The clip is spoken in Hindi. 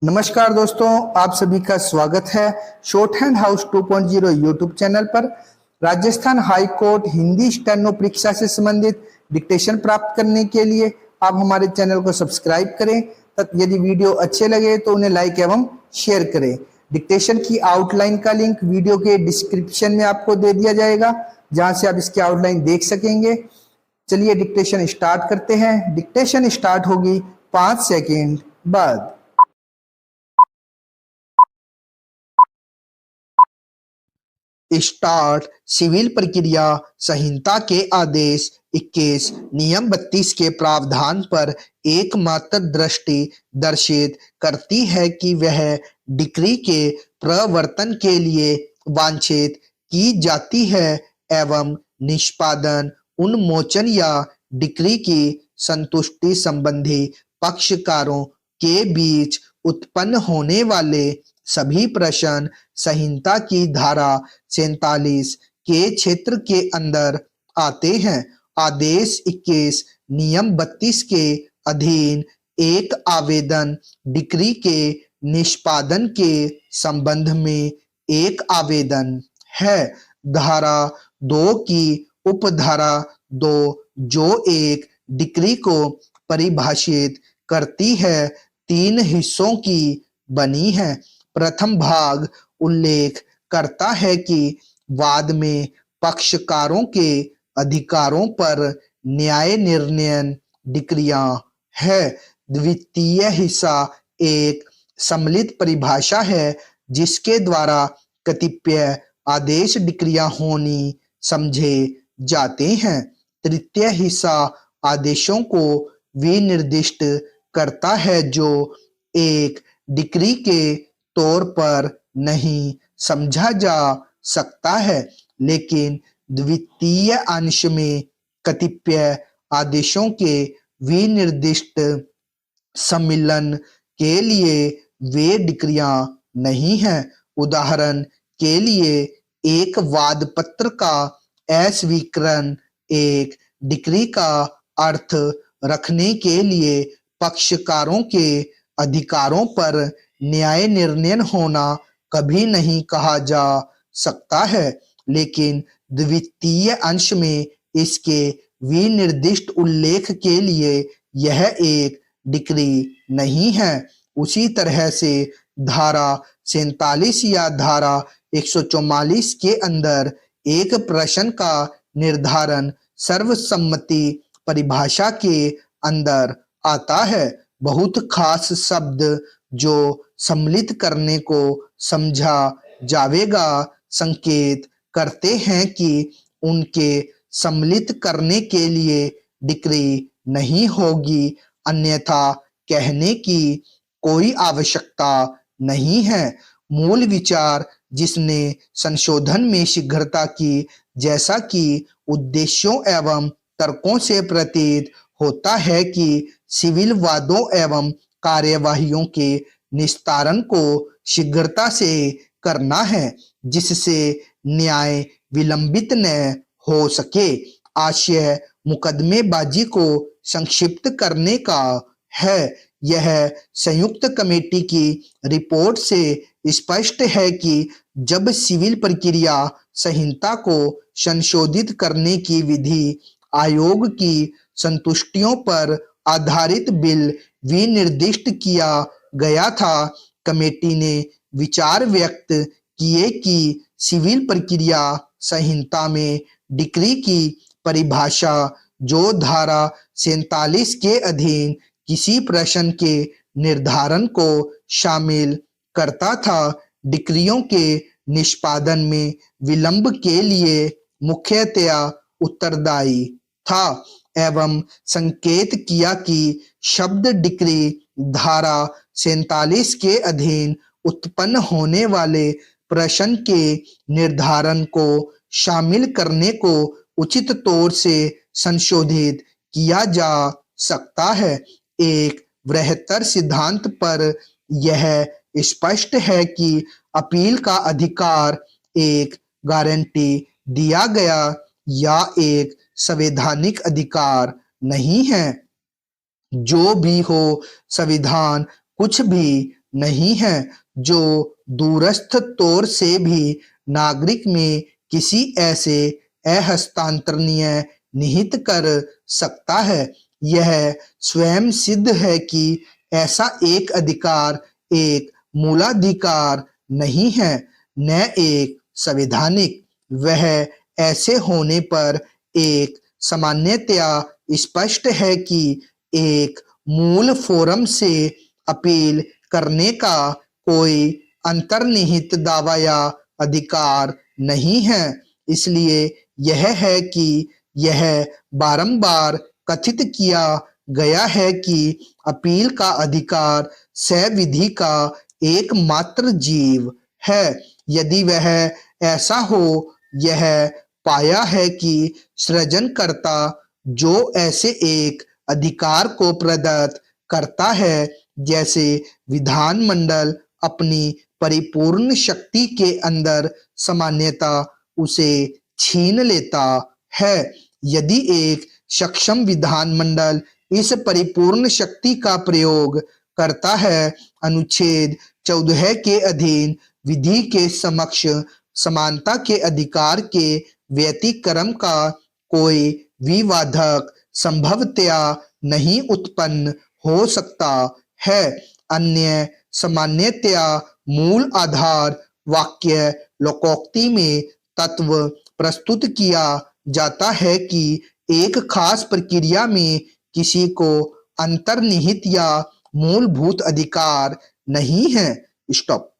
नमस्कार दोस्तों, आप सभी का स्वागत है short hand house 2.0 YouTube channel पर। Rajasthan high court Hindi steno परीक्षा से संबंधित डिक्टेशन प्राप्त करने के लिए आप हमारे चैनल को सब्सक्राइब करें। यदि वीडियो अच्छे लगे तो उन्हें लाइक एवं शेयर करें। डिक्टेशन की आउटलाइन का लिंक वीडियो के डिस्क्रिप्शन में आपको दे दिया जाएगा, जहां से आप इसकी आउटलाइन देख सकेंगे। चलिए डिक्टेशन स्टार्ट करते हैं। डिक्टेशन स्टार्ट होगी 5 सेकेंड बाद। स्टार्ट। सिविल प्रक्रिया संहिता के आदेश 21 नियम 32 के प्रावधान पर एकमात्र दृष्टि दर्शित करती है कि वह डिक्री के प्रवर्तन के लिए वांछित की जाती है एवं निष्पादन उन्मोचन या डिक्री की संतुष्टि संबंधी पक्षकारों के बीच उत्पन्न होने वाले सभी प्रश्न संहिता की धारा 47 के क्षेत्र के अंदर आते हैं। आदेश 21 नियम 32 के अधीन एक आवेदन डिक्री के निष्पादन के संबंध में एक आवेदन है। धारा 2 की उपधारा 2 जो एक डिक्री को परिभाषित करती है 3 हिस्सों की बनी है। प्रथम भाग उल्लेख करता है कि वाद में पक्षकारों के अधिकारों पर न्याय निर्णयन डिक्रियां है। द्वितीय हिस्सा एक सम्मिलित परिभाषा है जिसके द्वारा कतिपय आदेश डिक्रियां होनी समझे जाते हैं। तृतीय हिस्सा आदेशों को विनिर्दिष्ट करता है जो एक डिक्री के तौर पर नहीं समझा जा सकता है, लेकिन द्वितीय अंश में कतिपय आदेशों के विनिर्दिष्ट सम्मिलन के लिए वे डिक्रियां नहीं हैं। उदाहरण के लिए एक वाद पत्र का अस्वीकरण एक डिक्री का अर्थ रखने के लिए पक्षकारों के अधिकारों पर न्याय निर्णय होना कभी नहीं कहा जा सकता है, लेकिन द्वितीय अंश में इसके विनिर्दिष्ट उल्लेख के लिए यह एक डिक्री नहीं है। उसी तरह से धारा 47 या धारा 144 के अंदर एक प्रश्न का निर्धारण सर्वसम्मति परिभाषा के अंदर आता है। बहुत खास शब्द जो सम्मिलित करने को समझा जावेगा संकेत करते हैं कि उनके सम्मिलित करने के लिए डिक्री नहीं होगी, अन्यथा कहने की कोई आवश्यकता नहीं है। मूल विचार जिसने संशोधन में शीघ्रता की जैसा कि उद्देश्यों एवं तर्कों से प्रतीत होता है कि सिविल वादों एवं कार्यवाहियों के निस्तारण को शीघ्रता से करना है जिससे न्याय विलंबित न हो सके। आशय मुकदमेबाजी को संक्षिप्त करने का है। यह संयुक्त कमेटी की रिपोर्ट से स्पष्ट है कि जब सिविल प्रक्रिया संहिता को संशोधित करने की विधि आयोग की संतुष्टियों पर आधारित बिल विनिर्दिष्ट किया गया था, कमेटी ने विचार व्यक्त किए कि सिविल प्रक्रिया संहिता में डिक्री की परिभाषा जो धारा 47 के अधीन किसी प्रश्न के निर्धारण को शामिल करता था, डिक्रियों के निष्पादन में विलंब के लिए मुख्यतया उत्तरदायी था एवं संकेत किया कि शब्द डिक्री धारा 47 के अधीन उत्पन्न होने वाले प्रश्न के निर्धारण को शामिल करने को उचित तौर से संशोधित किया जा सकता है। एक बृहत्तर सिद्धांत पर यह स्पष्ट है कि अपील का अधिकार एक गारंटी दिया गया या एक संवैधानिक अधिकार नहीं है। जो भी हो, संविधान कुछ भी नहीं है जो दूरस्थ तौर से भी नागरिक में किसी ऐसे अहस्तांतरणीय निहित कर सकता है। यह स्वयं सिद्ध है कि ऐसा एक अधिकार एक मूलाधिकार नहीं है, न एक संवैधानिक। वह ऐसे होने पर एक सामान्यतया स्पष्ट है कि एक मूल फोरम से अपील करने का कोई अंतर्निहित दावा या अधिकार नहीं है। इसलिए यह है कि यह बारंबार कथित किया गया है कि अपील का अधिकार संविधि का एकमात्र जीव है। यदि वह ऐसा हो, यह पाया है कि सृजनकर्ता जो ऐसे एक अधिकार को प्रदत्त करता है, जैसे विधानमंडल अपनी परिपूर्ण शक्ति के अंदर सामान्यता उसे छीन लेता है। यदि एक सक्षम विधानमंडल इस परिपूर्ण शक्ति का प्रयोग करता है, अनुच्छेद 14 के अधीन विधि के समक्ष समानता के अधिकार के व्यतिक्रम का कोई विवादक संभवतया नहीं उत्पन्न हो सकता है। अन्य सामान्यतया मूल आधार वाक्य लोकोक्ति में तत्व प्रस्तुत किया जाता है कि एक खास प्रक्रिया में किसी को अंतर्निहित या मूलभूत अधिकार नहीं है। स्टॉप।